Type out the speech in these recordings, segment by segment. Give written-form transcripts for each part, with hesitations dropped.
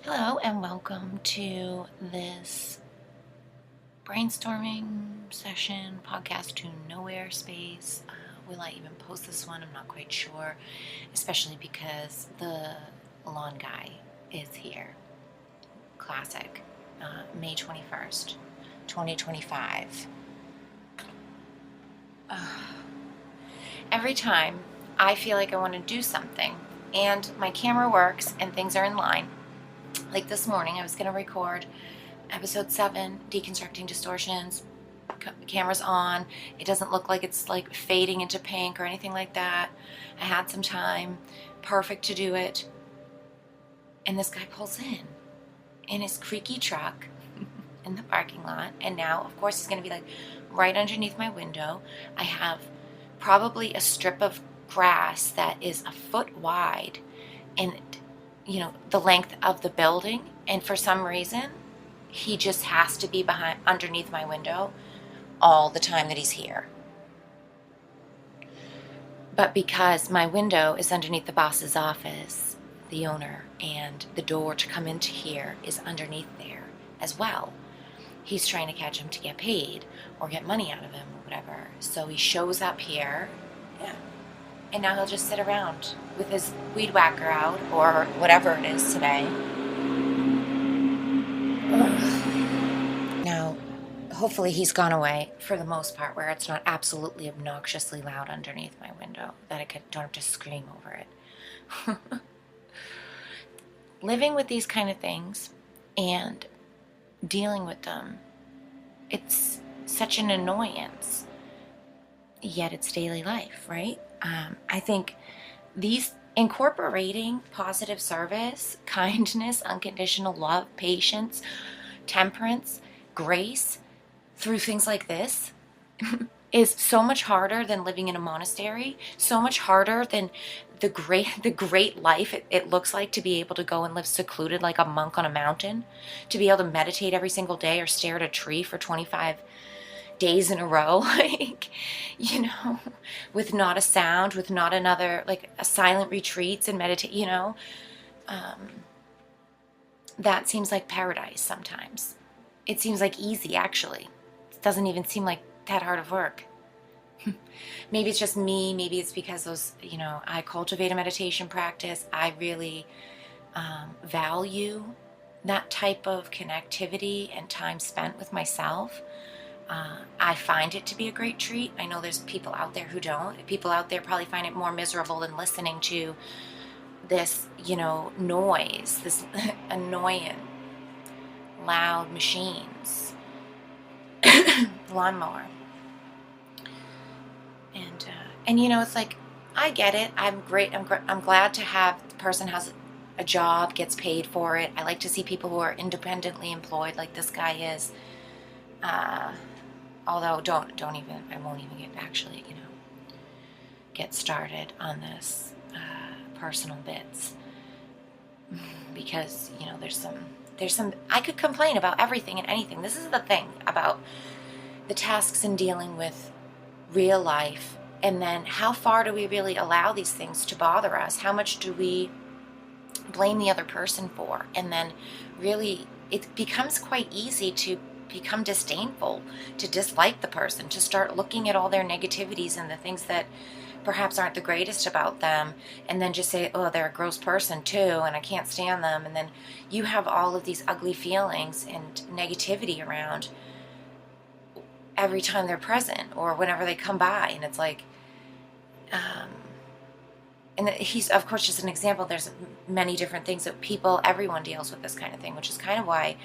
Hello and welcome to this brainstorming session podcast to NoWhere space. Will I even post this one? I'm not quite sure, especially because the lawn guy is here. Classic. May 21st, 2025. Every time I feel like I want to do something and my camera works and things are in line, like this morning, I was going to record episode 7, Deconstructing Distortions. Camera's on. It doesn't look like it's like fading into pink or anything like that. I had some time. Perfect to do it. And this guy pulls in his creaky truck in the parking lot. And now, of course, he's going to be like right underneath my window. I have probably a strip of grass that is a foot wide and the length of the building, and for some reason he just has to be underneath my window all the time that he's here. But because my window is underneath the boss's office, the owner, and the door to come into here is underneath there as well, he's trying to catch him to get paid or get money out of him or whatever. So he shows up here, and now he'll just sit around with his weed whacker out or whatever it is today. Now, hopefully he's gone away for the most part, where it's not absolutely obnoxiously loud underneath my window that I don't have to scream over it. Living with these kind of things and dealing with them, it's such an annoyance, yet it's daily life, right? I think these incorporating positive service, kindness, unconditional love, patience, temperance, grace through things like this is so much harder than living in a monastery, so much harder than the great life it looks like to be able to go and live secluded like a monk on a mountain, to be able to meditate every single day or stare at a tree for 25 days in a row, like, with not a sound, with not another, like a silent retreats and meditate, that seems like paradise sometimes. It seems like easy, actually. It doesn't even seem like that hard of work. Maybe it's just me. Maybe it's because I cultivate a meditation practice. I really value that type of connectivity and time spent with myself. I find it to be a great treat. I know there's people out there who don't. People out there probably find it more miserable than listening to this, noise, this annoying, loud machines, lawnmower. And it's like, I get it. I'm great. I'm glad to have the person has a job, gets paid for it. I like to see people who are independently employed like this guy is. Although I won't even get started on this personal bits, because there's some I could complain about everything and anything. This is the thing about the tasks in dealing with real life, and then how far do we really allow these things to bother us? How much do we blame the other person for? And then really it becomes quite easy to become disdainful, to dislike the person, to start looking at all their negativities and the things that perhaps aren't the greatest about them, and then just say, oh, they're a gross person too, and I can't stand them. And then you have all of these ugly feelings and negativity around every time they're present or whenever they come by. And it's like, and he's, of course, just an example. There's many different things that everyone deals with this kind of thing, which is kind of why,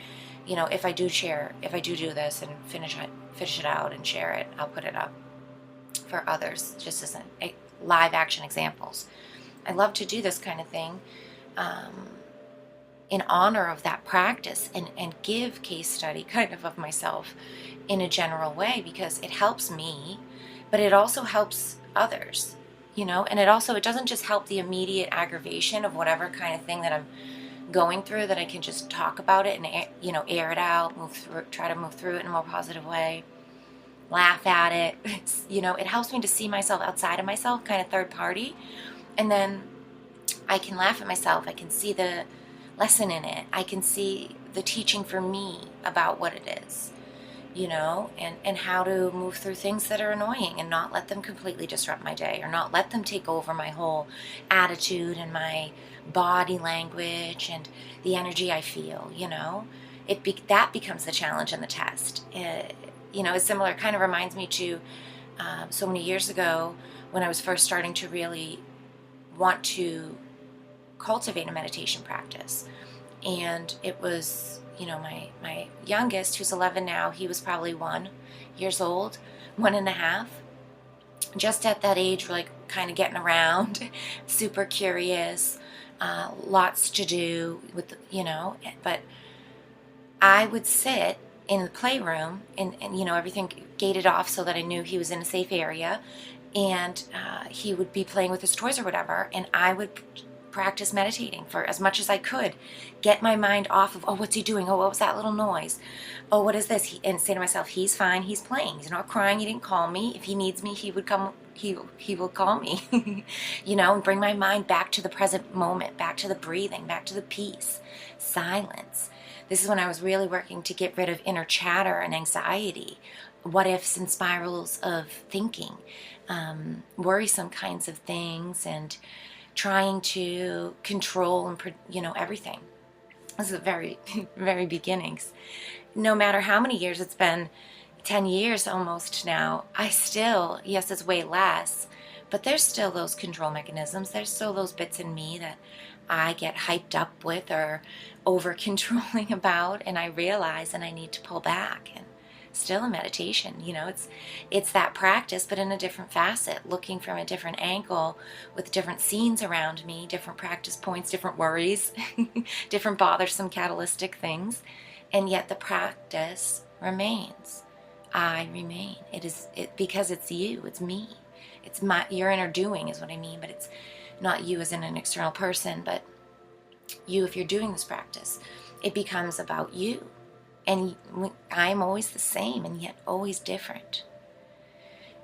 if I do do this and finish it out and share it, I'll put it up for others, just as live action examples. I love to do this kind of thing in honor of that practice, and give case study kind of myself in a general way, because it helps me, but it also helps others, and it doesn't just help the immediate aggravation of whatever kind of thing that I'm going through, that I can just talk about it and air it out, try to move through it in a more positive way, laugh at it. It helps me to see myself outside of myself, kind of third party, and then I can laugh at myself. I can see the lesson in it. I can see the teaching for me about what it is, you know, and how to move through things that are annoying and not let them completely disrupt my day, or not let them take over my whole attitude and my body language and the energy I feel, you know. That becomes the challenge and the test. You know, it's similar, kind of reminds me to so many years ago when I was first starting to really want to cultivate a meditation practice. And it was, you know, my youngest, who's 11 now, he was probably 1 years old, 1.5. Just at that age, like kind of getting around, super curious, lots to do with, you know, but I would sit in the playroom and you know, everything gated off so that I knew he was in a safe area, and he would be playing with his toys or whatever, and I would practice meditating for as much as I could, get my mind off of, oh, what's he doing? Oh, what was that little noise? Oh, what is this? And say to myself, he's fine, he's playing, he's not crying, he didn't call me. If he needs me, he would come, he will call me. You know, and bring my mind back to the present moment, back to the breathing, back to the peace, silence. This is when I was really working to get rid of inner chatter and anxiety, what ifs and spirals of thinking, worrisome kinds of things, and trying to control and, you know, everything. This is the very, very beginnings. No matter how many years it's been, 10 years almost now, I still, yes, it's way less, but there's still those control mechanisms. There's still those bits in me that I get hyped up with or over controlling about, and I realize and I need to pull back. And still in meditation, you know, it's that practice, but in a different facet, looking from a different angle with different scenes around me, different practice points, different worries, different bothersome catalytic things, and yet the practice remains. I remain. It because it's you, it's me, it's your inner doing is what I mean, but it's not you as in an external person, but you, if you're doing this practice, it becomes about you. And I'm always the same and yet always different.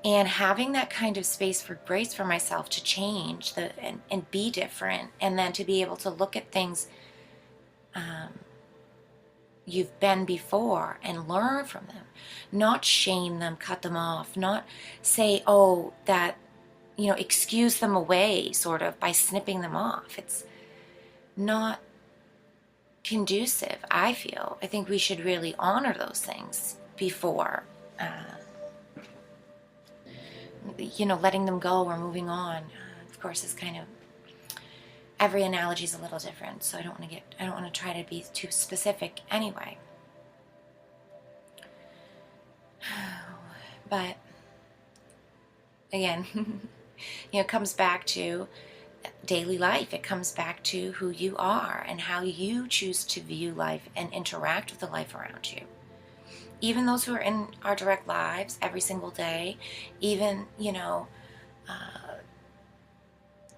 And having that kind of space for grace for myself to change and be different, and then to be able to look at things you've been before and learn from them, not shame them, cut them off, not say, oh, that, you know, excuse them away sort of by snipping them off. It's not conducive, I feel. I think we should really honor those things before, you know, letting them go or moving on. Of course, it's kind of, every analogy is a little different, so I don't want to try to be too specific anyway. But again, you know, it comes back to daily life. It comes back to who you are and how you choose to view life and interact with the life around you. Even those who are in our direct lives every single day, even, you know,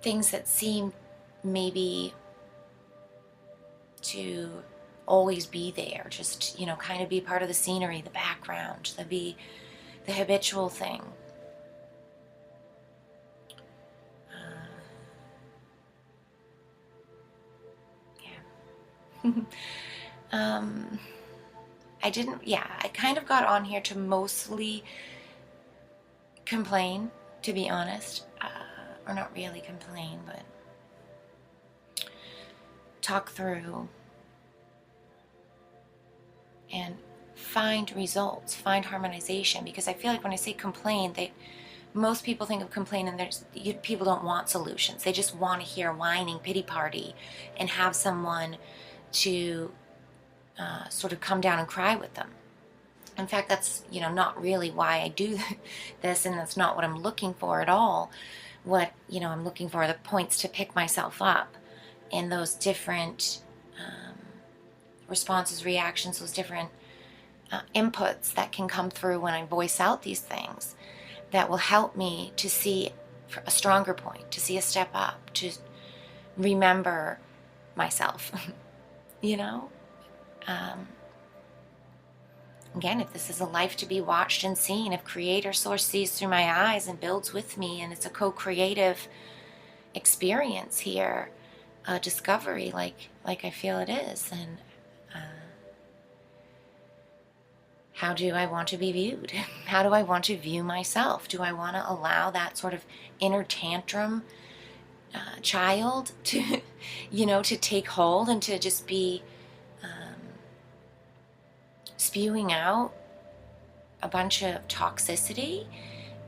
things that seem maybe to always be there, just, you know, kind of be part of the scenery, the background, the habitual thing. I kind of got on here to mostly complain, to be honest, or not really complain, but talk through and find results, find harmonization, because I feel like when I say complain, most people think of complain and people don't want solutions. They just want to hear a whining pity party and have someone to sort of come down and cry with them. In fact, that's, you know, not really why I do this, and that's not what I'm looking for at all. What, you know, I'm looking for are the points to pick myself up in those different responses, reactions, those different inputs that can come through when I voice out these things, that will help me to see a stronger point, to see a step up, to remember myself, you know? Again, if this is a life to be watched and seen, if Creator Source sees through my eyes and builds with me, and it's a co-creative experience here, a discovery, like, like I feel it is, then how do I want to be viewed? How do I want to view myself? Do I want to allow that sort of inner tantrum child to, to take hold and to just be spewing out a bunch of toxicity,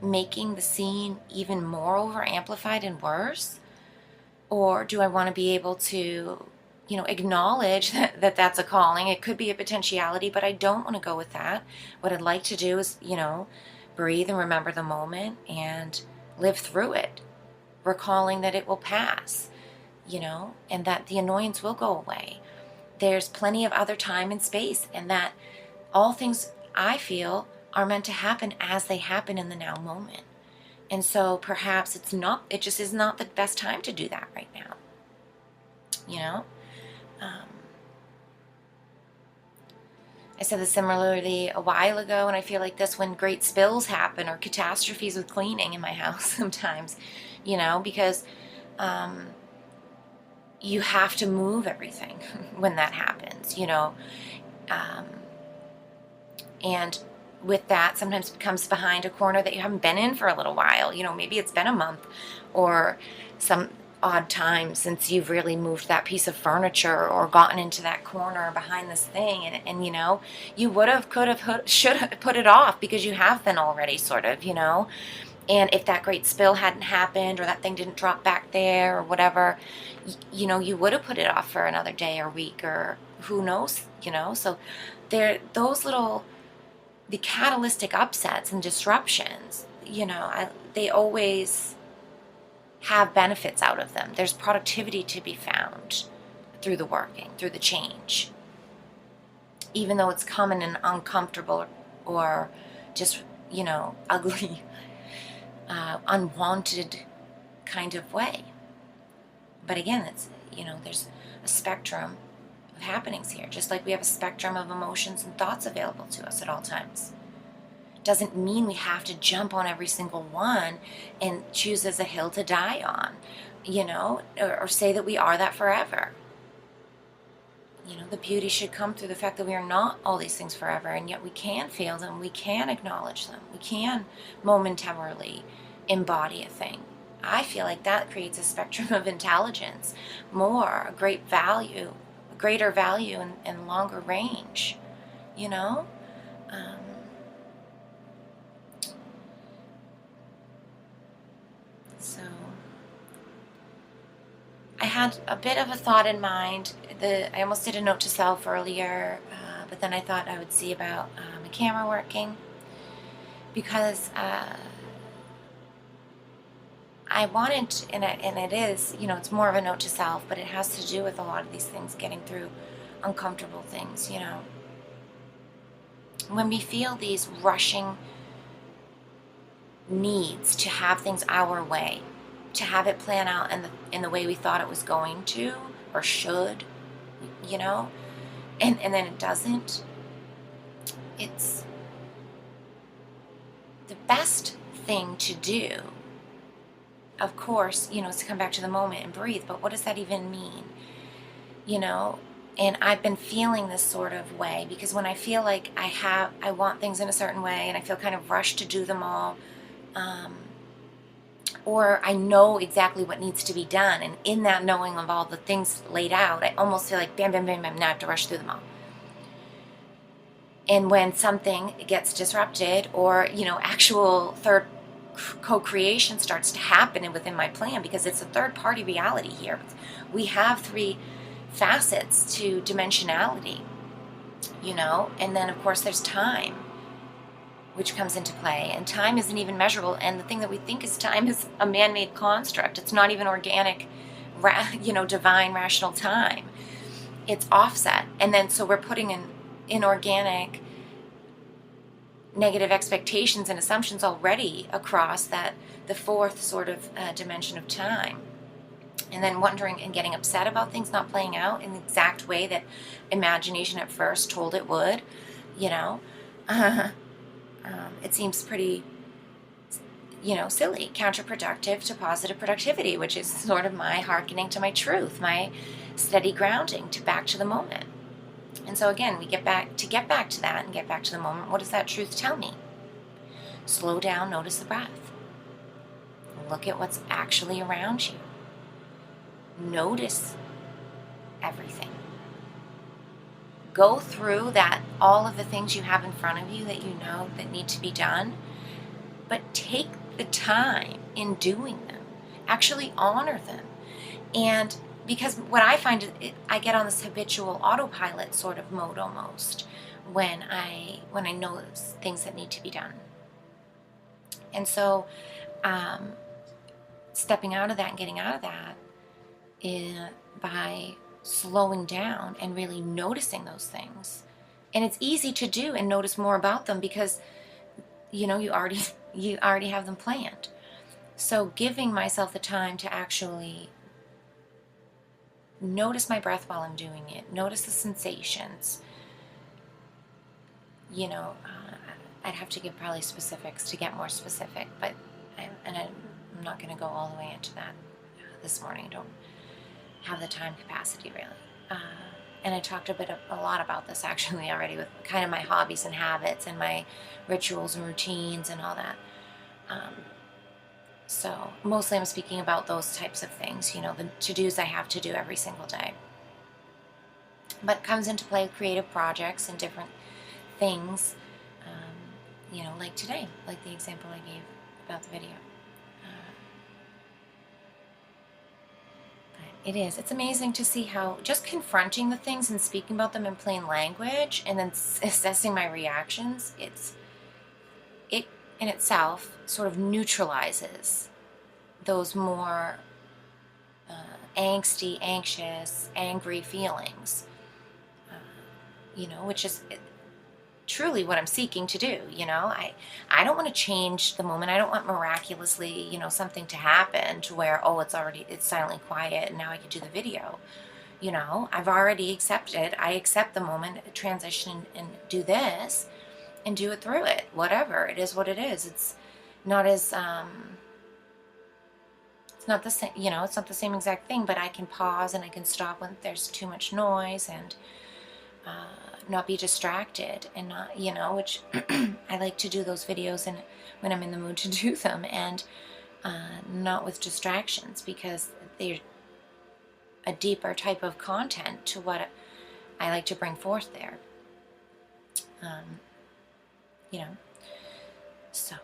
making the scene even more over amplified and worse? Or do I want to be able to, acknowledge that that's a calling? It could be a potentiality, but I don't want to go with that. What I'd like to do is, breathe and remember the moment and live through it, recalling that it will pass, and that the annoyance will go away. There's plenty of other time and space, and that all things, I feel, are meant to happen as they happen in the now moment. And so perhaps it just is not the best time to do that right now. I said this similarly a while ago, and I feel like this when great spills happen or catastrophes with cleaning in my house sometimes, because you have to move everything when that happens, and with that, sometimes it comes behind a corner that you haven't been in for a little while. Maybe it's been a month or some odd time since you've really moved that piece of furniture or gotten into that corner behind this thing. And you could have, should have put it off because you have been already sort of, and if that great spill hadn't happened or that thing didn't drop back there or whatever, you would have put it off for another day or week or who knows, so those little, the catalytic upsets and disruptions, they always have benefits out of them. There's productivity to be found through the working, through the change. Even though it's come in an uncomfortable or just, ugly, unwanted kind of way. But again, it's, there's a spectrum of happenings here, just like we have a spectrum of emotions and thoughts available to us at all times. Doesn't mean we have to jump on every single one and choose as a hill to die on, or say that we are that forever. The beauty should come through the fact that we are not all these things forever, and yet we can feel them, we can acknowledge them, we can momentarily embody a thing. I feel like that creates a spectrum of intelligence, a greater value and longer range, So I had a bit of a thought in mind. I almost did a note to self earlier, but then I thought I would see about my camera working, because I wanted, and it is, it's more of a note to self, but it has to do with a lot of these things, getting through uncomfortable things, When we feel these rushing needs to have things our way, to have it plan out in the way we thought it was going to or should, and then it doesn't. It's the best thing to do, of course, is to come back to the moment and breathe. But what does that even mean? And I've been feeling this sort of way because when I feel like I want things in a certain way and I feel kind of rushed to do them all, or I know exactly what needs to be done, and in that knowing of all the things laid out, I almost feel like bam, bam, bam, bam, now I have to rush through them all. And when something gets disrupted, or actual third co-creation starts to happen within my plan, because it's a third-party reality here. We have 3 facets to dimensionality, and then of course there's time, which comes into play, and time isn't even measurable, and the thing that we think is time is a man-made construct. It's not even organic, divine, rational time. It's offset, and then so we're putting in inorganic negative expectations and assumptions already across the 4th sort of dimension of time. And then wondering and getting upset about things not playing out in the exact way that imagination at first told it would, it seems pretty, silly, counterproductive to positive productivity, which is sort of my hearkening to my truth, my steady grounding to back to the moment. And so again, we get back to that and get back to the moment. What does that truth tell me? Slow down, notice the breath. Look at what's actually around you. Notice everything. Go through that, all of the things you have in front of you that you know that need to be done, but take the time in doing them. Actually honor them. And because what I find is I get on this habitual autopilot sort of mode almost when I know things that need to be done. And so stepping out of that and getting out of that is by slowing down and really noticing those things. And it's easy to do and notice more about them because you already have them planned. So giving myself the time to actually notice my breath while I'm doing it, notice the sensations. I'd have to give probably specifics to get more specific, but I'm not going to go all the way into that this morning. I don't have the time capacity really. And I talked a lot about this actually already with kind of my hobbies and habits and my rituals and routines and all that. So mostly I'm speaking about those types of things, the to-dos I have to do every single day. But it comes into play with creative projects and different things, like today, like the example I gave about the video. It's amazing to see how just confronting the things and speaking about them in plain language and then assessing my reactions, it in itself sort of neutralizes those more angsty, anxious, angry feelings, which is truly what I'm seeking to do. I don't want to change the moment. I don't want miraculously, something to happen to where, it's silently quiet and now I can do the video. I've already accepted. I accept the moment, transition and do this and do it through it. Whatever. It is what it is. It's not as, it's not the same, it's not the same exact thing, but I can pause and I can stop when there's too much noise and, not be distracted and not, which I like to do those videos and when I'm in the mood to do them and not with distractions because they're a deeper type of content to what I like to bring forth there. So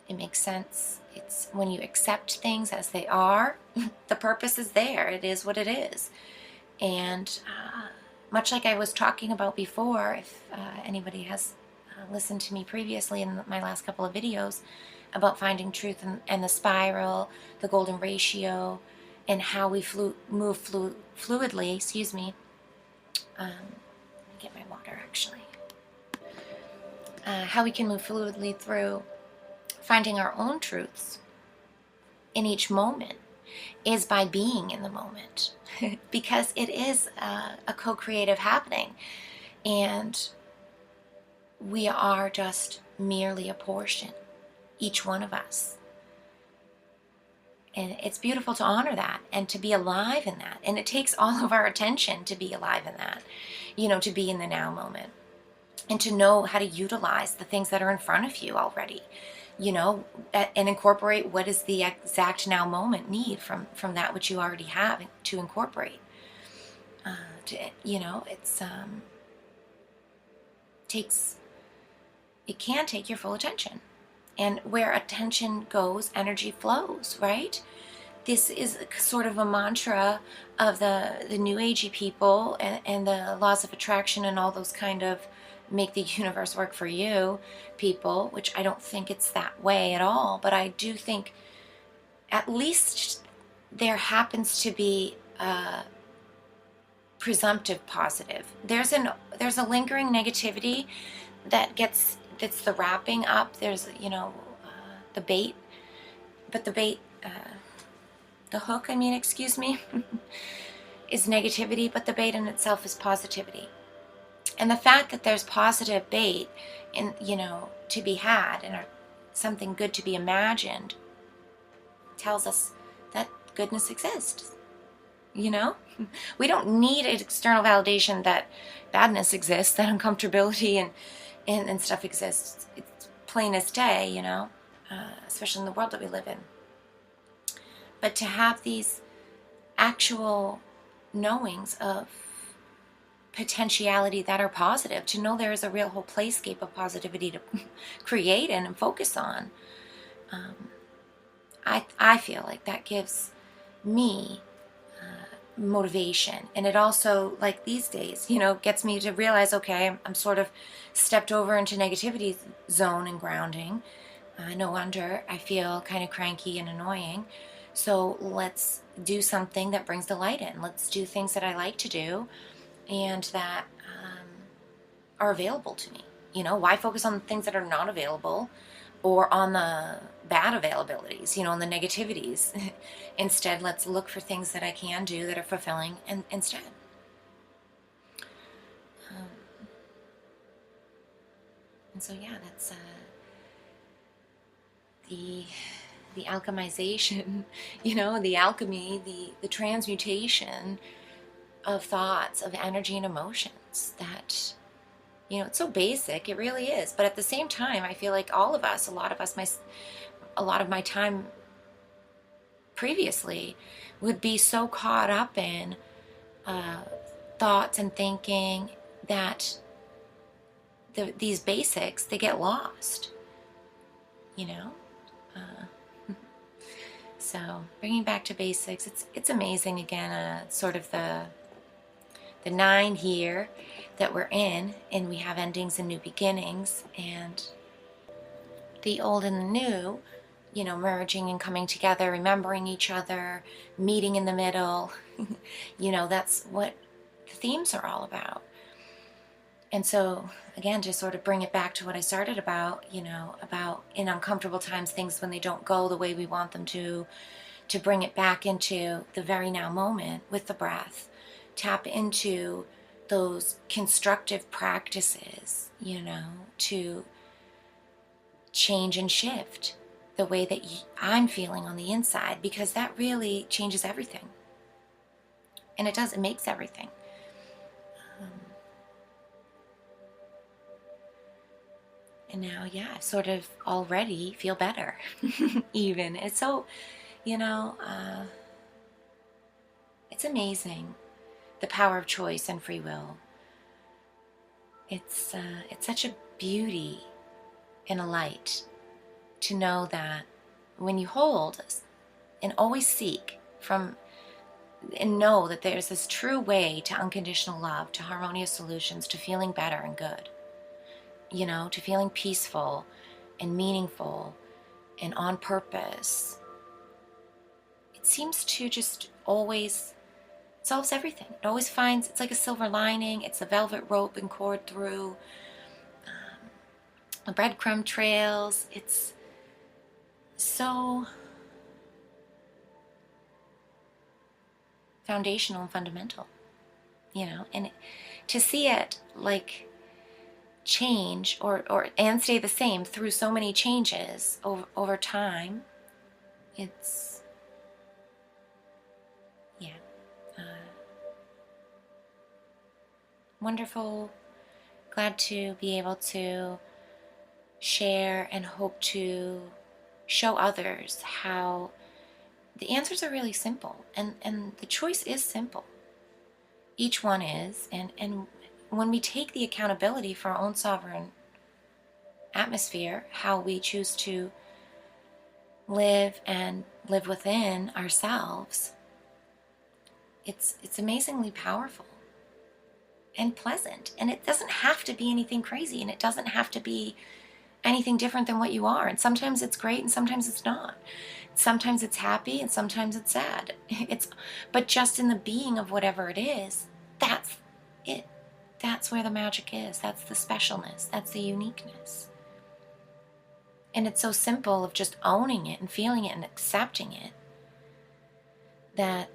it makes sense. It's when you accept things as they are, the purpose is there. It is what it is. And much like I was talking about before, if anybody has listened to me previously in my last couple of videos about finding truth and the spiral, the golden ratio, and how we move fluidly, let me get my water actually. How we can move fluidly through finding our own truths in each moment is by being in the moment because it is a co-creative happening and we are just merely a portion, each one of us. And it's beautiful to honor that and to be alive in that. And it takes all of our attention to be alive in that, to be in the now moment and to know how to utilize the things that are in front of you already. And incorporate what is the exact now moment need from that which you already have to incorporate. It can take your full attention. And where attention goes, energy flows, right? This is sort of a mantra of the New Agey people and the laws of attraction and all those kind of make the universe work for you people, which I don't think it's that way at all, but I do think at least there happens to be a presumptive positive. There's a lingering negativity that's the wrapping up. There's the bait, but the hook, is negativity, but the bait in itself is positivity. And the fact that there's positive bait to be had and something good to be imagined tells us that goodness exists, We don't need external validation that badness exists, that uncomfortability and stuff exists. It's plain as day, you know, especially in the world that we live in. But to have these actual knowings of potentiality that are positive, to know there is a real whole playscape of positivity to create in and focus on, I feel like that gives me motivation. And it also, like these days, you know, gets me to realize, okay, I'm sort of stepped over into negativity zone and grounding. No wonder I feel kind of cranky and annoying. So let's do something that brings the light in. Let's do things that I like to do and that are available to me. You know, why focus on things that are not available or on the bad availabilities, you know, on the negativities? Instead, let's look for things that I can do that are fulfilling and instead. And so, yeah, that's the alchemization, you know, the alchemy, the transmutation of thoughts, of energy and emotions that, you know, it's so basic, it really is. But at the same time, I feel like all of us, a lot of my time previously would be so caught up in thoughts and thinking that these basics, they get lost, you know? So bringing back to basics, it's amazing again, sort of the 9 here that we're in, and we have endings and new beginnings, and the old and the new, you know, merging and coming together, remembering each other, meeting in the middle. You know, that's what the themes are all about. And so, again, to sort of bring it back to what I started about, you know, about in uncomfortable times, things when they don't go the way we want them to bring it back into the very now moment with the breath. Tap into those constructive practices, you know, to change and shift the way that I'm feeling on the inside, because that really changes everything. And it does, it makes everything. And now, yeah, I sort of already feel better. Even. It's so, you know, it's amazing, the power of choice and free will. It's such a beauty and a light to know that when you hold and always seek from and know that there's this true way to unconditional love, to harmonious solutions, to feeling better and good, you know, to feeling peaceful and meaningful and on purpose. It seems to just always solves everything. It always finds, it's like a silver lining. It's a velvet rope and cord through the breadcrumb trails. It's so foundational and fundamental, you know, and to see it like change or and stay the same through so many changes over time, it's, yeah, wonderful. Glad to be able to share and hope to show others how the answers are really simple, and the choice is simple. Each one is, and when we take the accountability for our own sovereign atmosphere, how we choose to live and live within ourselves, it's amazingly powerful and pleasant. And it doesn't have to be anything crazy, and it doesn't have to be anything different than what you are. And sometimes it's great and sometimes it's not. Sometimes it's happy and sometimes it's sad. But just in the being of whatever it is, that's it. That's where the magic is. That's the specialness. That's the uniqueness. And it's so simple of just owning it and feeling it and accepting it, that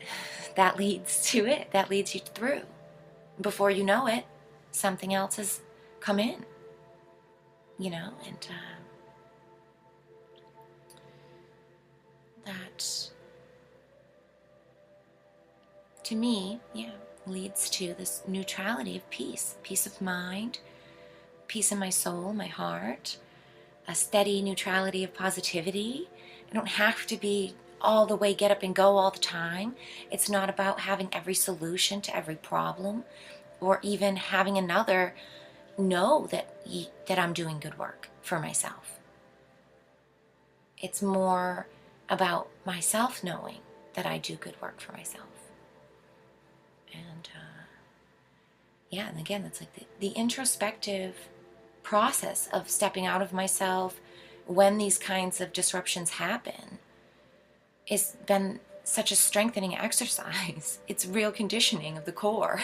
leads to it. That leads you through. Before you know it, something else has come in, you know, and that to me, yeah, leads to this neutrality of peace of mind, peace in my soul, my heart, a steady neutrality of positivity. I don't have to be all the way get up and go all the time. It's not about having every solution to every problem, or even having another know that I'm doing good work for myself. It's more about myself knowing that I do good work for myself. And yeah, and again, that's like the introspective process of stepping out of myself when these kinds of disruptions happen has been such a strengthening exercise. It's real conditioning of the core,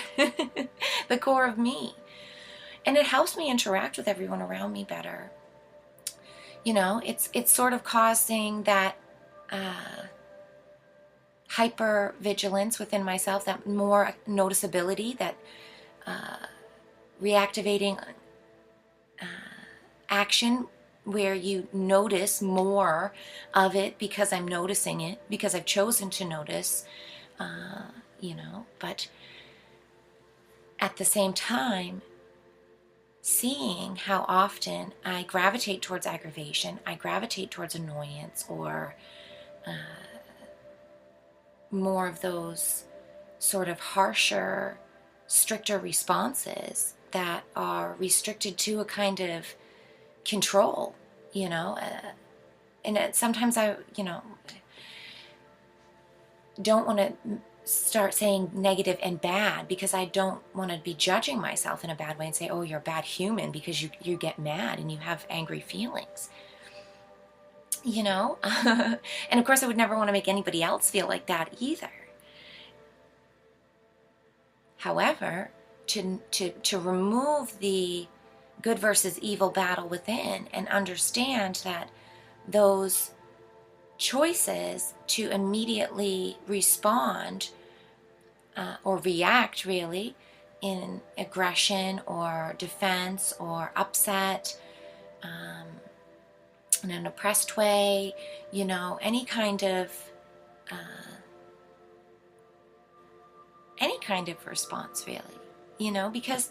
the core of me. And it helps me interact with everyone around me better. You know, it's sort of causing that hyper vigilance within myself, that more noticeability, that reactivating action where you notice more of it because I'm noticing it, because I've chosen to notice, but at the same time, seeing how often I gravitate towards aggravation, I gravitate towards annoyance, or more of those sort of harsher, stricter responses that are restricted to a kind of control, and sometimes I, don't want to start saying negative and bad, because I don't want to be judging myself in a bad way and say, oh, you're a bad human because you get mad and you have angry feelings, and of course I would never want to make anybody else feel like that either. However, to remove the good versus evil battle within and understand that those choices to immediately respond or react really in aggression or defense or upset, in an oppressed way, any kind of response really, because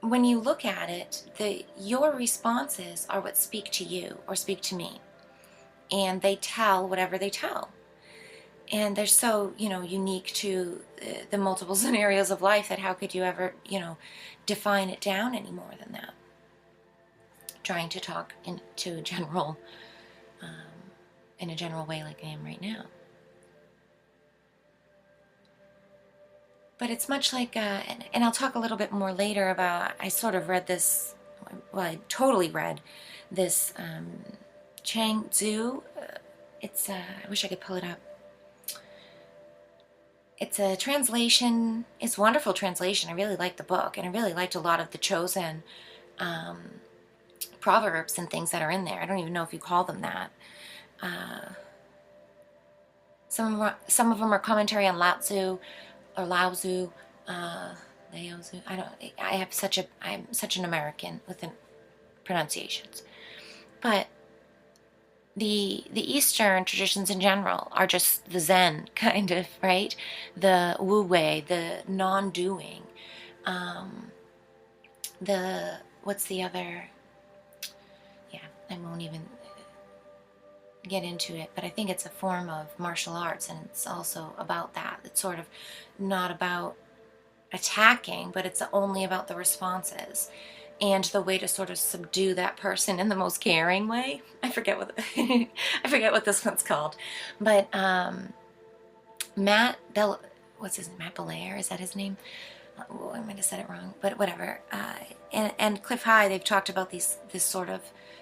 when you look at it, your responses are what speak to you or speak to me, and they tell whatever they tell. And they're so, unique to the multiple scenarios of life that how could you ever, define it down any more than that? Trying to talk in a general way like I am right now. But it's much like, and I'll talk a little bit more later about, I sort of read this, well, I totally read this Chang Tzu. It's, I wish I could pull it up. It's a translation, it's a wonderful translation. I really liked the book, and I really liked a lot of the chosen proverbs and things that are in there. I don't even know if you call them that. Some of them are commentary on Lao Tzu, or Lao Tzu, Lao Tzu. I'm such an American with pronunciations. But the Eastern traditions in general are just the Zen kind of, right? The Wu Wei, the non-doing. What's the other? Yeah, I won't even get into it, but I think it's a form of martial arts, and it's also about that. It's sort of not about attacking, but it's only about the responses and the way to sort of subdue that person in the most caring way. I forget what this one's called, but Matt Belair, is that his name? Oh, I might have said it wrong, but whatever. And Cliff High, they've talked about this sort of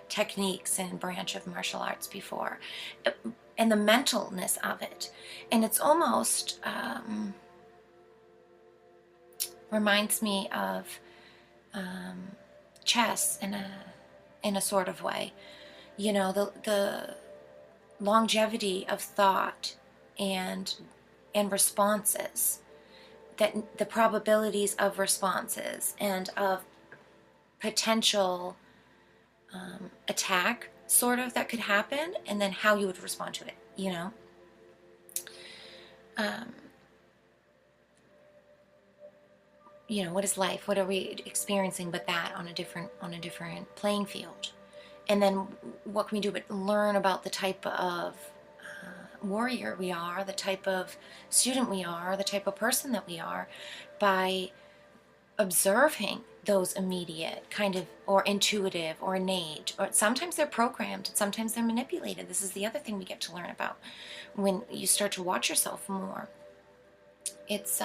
techniques and branch of martial arts before, and the mentalness of it, and it's almost reminds me of chess in a sort of way, the longevity of thought and responses, that the probabilities of responses and of potential attack sort of that could happen, and then how you would respond to it, um, you know, what is life? What are we experiencing but that on a different playing field? And then what can we do but learn about the type of warrior we are, the type of student we are, the type of person that we are, by observing those immediate kind of, or intuitive or innate, or sometimes they're programmed, sometimes they're manipulated. This is the other thing we get to learn about when you start to watch yourself more. It's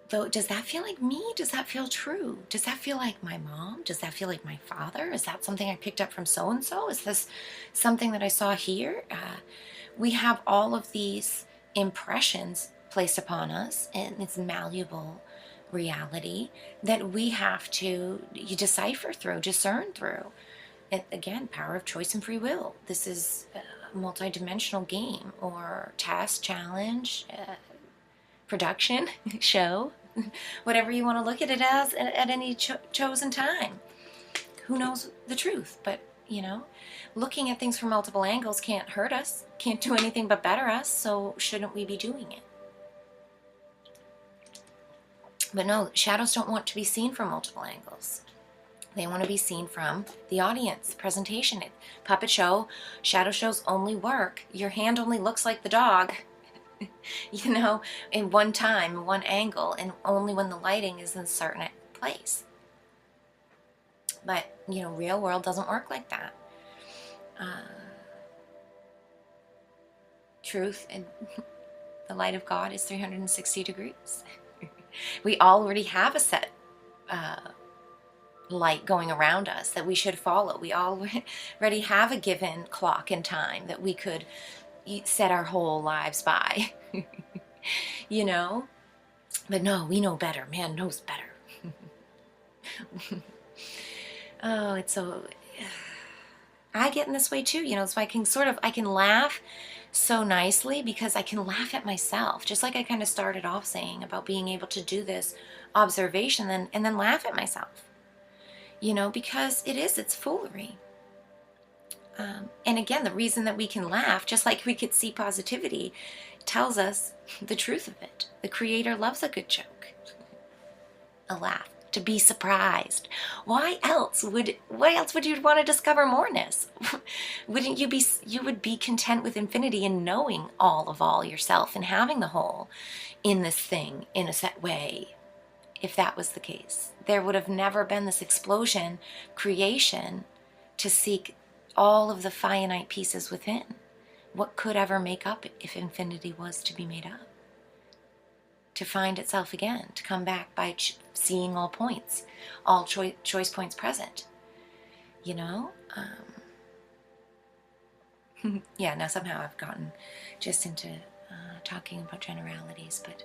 though, does that feel like me? Does that feel true? Does that feel like my mom? Does that feel like my father? Is that something I picked up from so and so? Is this something that I saw here? We have all of these impressions placed upon us, and it's malleable reality that we have to decipher through, discern through. And again, power of choice and free will. This is a multi-dimensional game or task, challenge, production, show, whatever you want to look at it as at any chosen time. Who knows the truth? But, you know, looking at things from multiple angles can't hurt us, can't do anything but better us, so shouldn't we be doing it? But no, shadows don't want to be seen from multiple angles. They want to be seen from the audience, presentation, puppet show. Shadow shows only work. Your hand only looks like the dog, you know, in one time, one angle, and only when the lighting is in a certain place. But, you know, real world doesn't work like that. Truth and the light of God is 360 degrees. We already have a set light going around us that we should follow. We already have a given clock and time that we could set our whole lives by. You know? But no, we know better. Man knows better. Oh, it's so... I get in this way too, you know, so I can laugh so nicely because I can laugh at myself, just like I kind of started off saying about being able to do this observation and then laugh at myself, you know, because it's foolery. And again, the reason that we can laugh, just like we could see positivity, tells us the truth of it. The Creator loves a good joke, a laugh, to be surprised. Why else would you want to discover moreness? Wouldn't you would be content with infinity and knowing all yourself and having the whole in this thing in a set way. If that was the case, there would have never been this explosion creation to seek all of the finite pieces within. What could ever make up if infinity was to be made up? To find itself again, to come back by seeing all points, all choice points present, you know? Yeah, now somehow I've gotten just into talking about generalities, but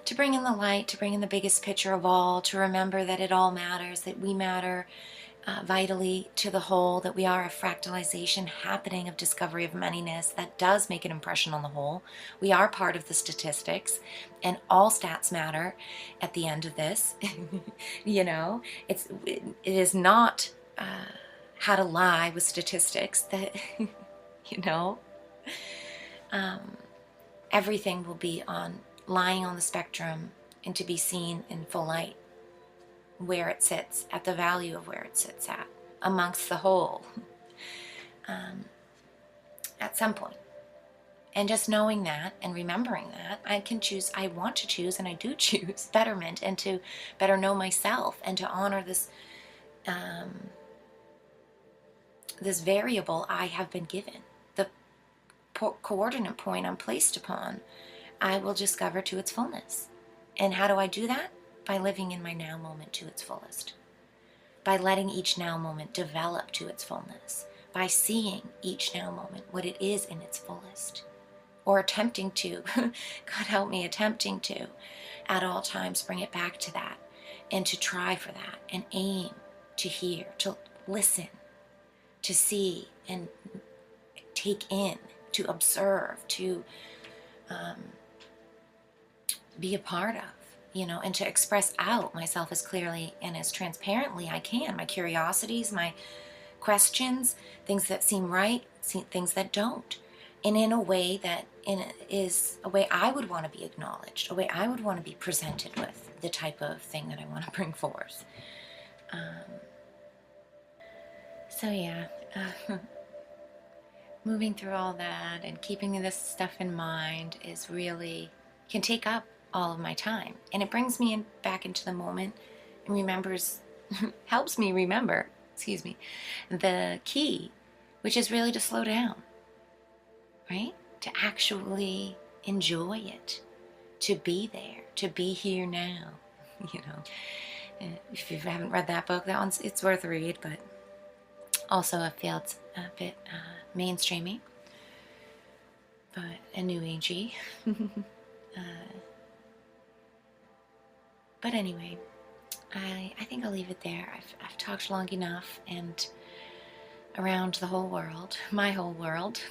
to bring in the light, to bring in the biggest picture of all, to remember that it all matters, that we matter vitally to the whole, that we are a fractalization happening of discovery of manyness that does make an impression on the whole. We are part of the statistics, and all stats matter at the end of this. You know, it is not how to lie with statistics that, you know, everything will be lying on the spectrum and to be seen in full light, where it sits, at the value of where it sits at, amongst the whole, at some point. And just knowing that and remembering that, I want to choose, and I do choose betterment, and to better know myself, and to honor this, this variable I have been given, the coordinate point I'm placed upon, I will discover to its fullness. And how do I do that? By living in my now moment to its fullest. By letting each now moment develop to its fullness. By seeing each now moment what it is in its fullest. Or attempting to, God help me, attempting to, at all times bring it back to that. And to try for that. And aim to hear, to listen, to see, and take in, to observe, to be a part of. You know, and to express out myself as clearly and as transparently I can. My curiosities, my questions, things that seem right, things that don't. and in a way that is a way I would want to be acknowledged, a way I would want to be presented with the type of thing that I want to bring forth. So yeah, moving through all that and keeping this stuff in mind is really, can take up all of my time. And it brings me back into the moment and helps me remember, the key, which is really to slow down, right? To actually enjoy it, to be there, to be here now, If you haven't read that book, it's worth a read, but also I feel it's a bit mainstreamy, but a new agey. But anyway, I think I'll leave it there. I've talked long enough and around the whole world, my whole world,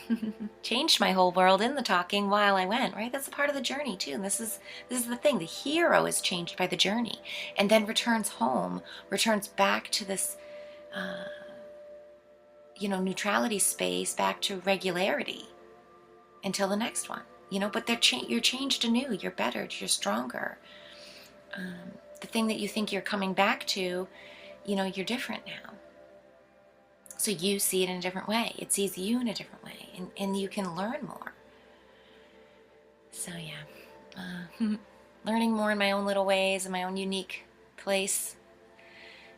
changed my whole world in the talking while I went, right? That's a part of the journey too. And this is the thing. The hero is changed by the journey and then returns home, returns back to this, neutrality space, back to regularity until the next one, but you're changed anew. You're better, you're stronger. The thing that you think you're coming back to, you're different now. So you see it in a different way. It sees you in a different way, and you can learn more. So yeah, learning more in my own little ways, in my own unique place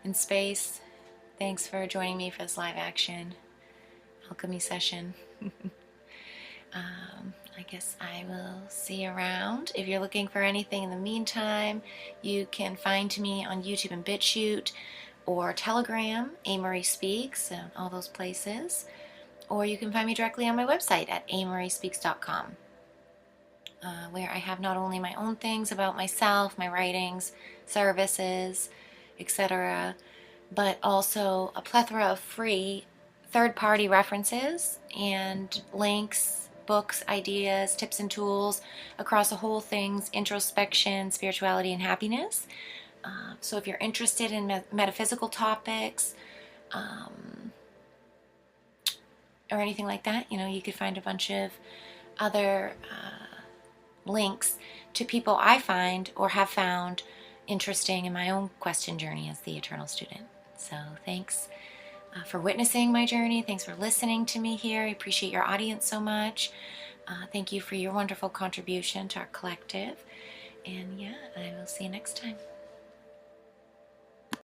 and space. Thanks for joining me for this live action alchemy session. I guess I will see you around. If you're looking for anything in the meantime, you can find me on YouTube and BitChute, or Telegram, a.Marie.Speaks, and all those places. Or you can find me directly on my website at a.Marie.Speaks.com, where I have not only my own things about myself, my writings, services, etc., but also a plethora of free third-party references and links, books, ideas, tips and tools across the whole things, introspection, spirituality, and happiness. So if you're interested in metaphysical topics or anything like that, you could find a bunch of other links to people I find or have found interesting in my own question journey as the eternal student. So thanks for witnessing my journey. Thanks for listening to me here. I appreciate your audience so much. Thank you for your wonderful contribution to our collective. And yeah, I will see you next time.